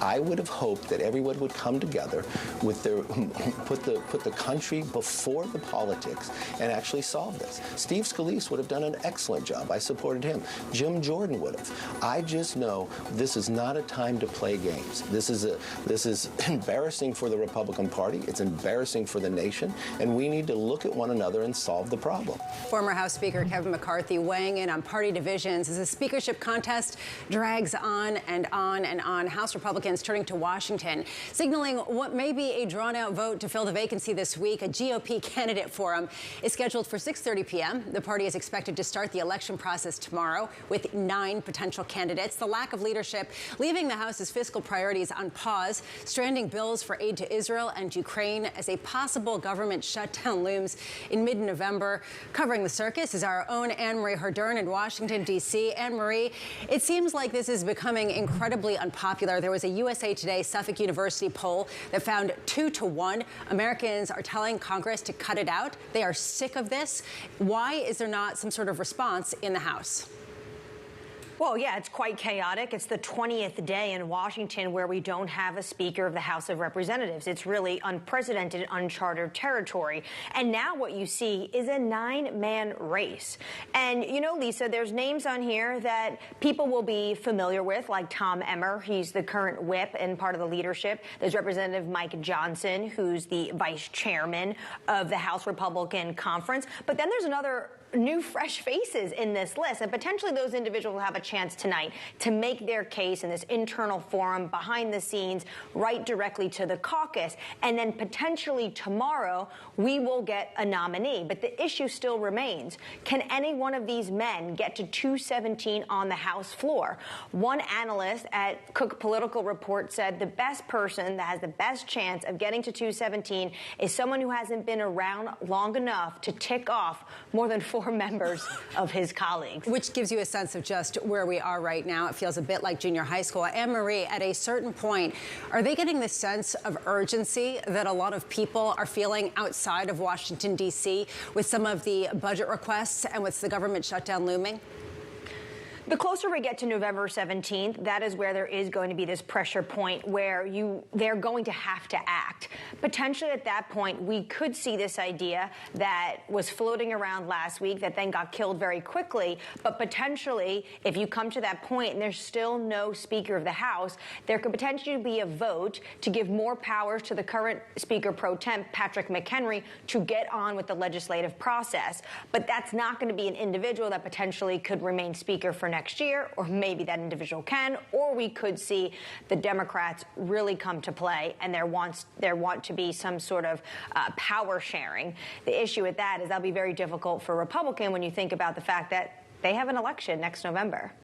I would have hoped that everyone would come together with their put the country before the politics and actually solve this. Steve Scalise would have done an excellent job. I supported him. Jim Jordan would have. I just know this is not a time to play games. This is embarrassing for the Republican Party. It's embarrassing for the nation, and we need to look at one another and solve the problem. Former House Speaker Kevin McCarthy weighing in on party divisions as the speakership contest drags on and on and on. House Republicans turning to Washington, signaling what may be a drawn-out vote to fill the vacancy this week. A GOP candidate forum is scheduled for 6:30 p.m. The party is expected to start the election process tomorrow with 9 potential candidates. The lack of leadership leaving the House's fiscal priorities on pause, stranding bills for aid to Israel and Ukraine as a possible government shutdown looms in mid-November. Covering the circus is our own Annmarie Hordern in Washington, D.C. Annmarie, it seems like this is becoming incredibly unpopular. There was a USA Today Suffolk University poll that found 2-to-1 Americans are telling Congress to cut it out. They are sick of this. Why is there not some sort of response in the House? Well, yeah, it's quite chaotic. It's the 20th day in Washington where we don't have a Speaker of the House of Representatives. It's really unprecedented, uncharted territory. And now what you see is a 9-man race. And, you know, Lisa, there's names on here that people will be familiar with, like Tom Emmer. He's the current whip and part of the leadership. There's Representative Mike Johnson, who's the vice chairman of the House Republican Conference. But then there's another new fresh faces in this list, and potentially those individuals will have a chance tonight to make their case in this internal forum behind the scenes, right directly to the caucus, and then potentially tomorrow we will get a nominee. But the issue still remains. Can any one of these men get to 217 on the House floor? One analyst at Cook Political Report said the best person that has the best chance of getting to 217 is someone who hasn't been around long enough to tick off more than 4 members of his colleagues. Which gives you a sense of just where we are right now. It feels a bit like junior high school. Annmarie, at a certain point, are they getting the sense of urgency that a lot of people are feeling outside of Washington, D.C. with some of the budget requests and with the government shutdown looming? The closer we get to November 17th, that is where there is going to be this pressure point where they're going to have to act. Potentially at that point, we could see this idea that was floating around last week that then got killed very quickly. But potentially, if you come to that point and there's still no Speaker of the House, there could potentially be a vote to give more powers to the current Speaker pro tem, Patrick McHenry, to get on with the legislative process. But that's not going to be an individual that potentially could remain Speaker for next year, or maybe that individual can, or we could see the Democrats really come to play and there want to be some sort of power sharing. The issue with that is that'll be very difficult for Republican when you think about the fact that they have an election next November.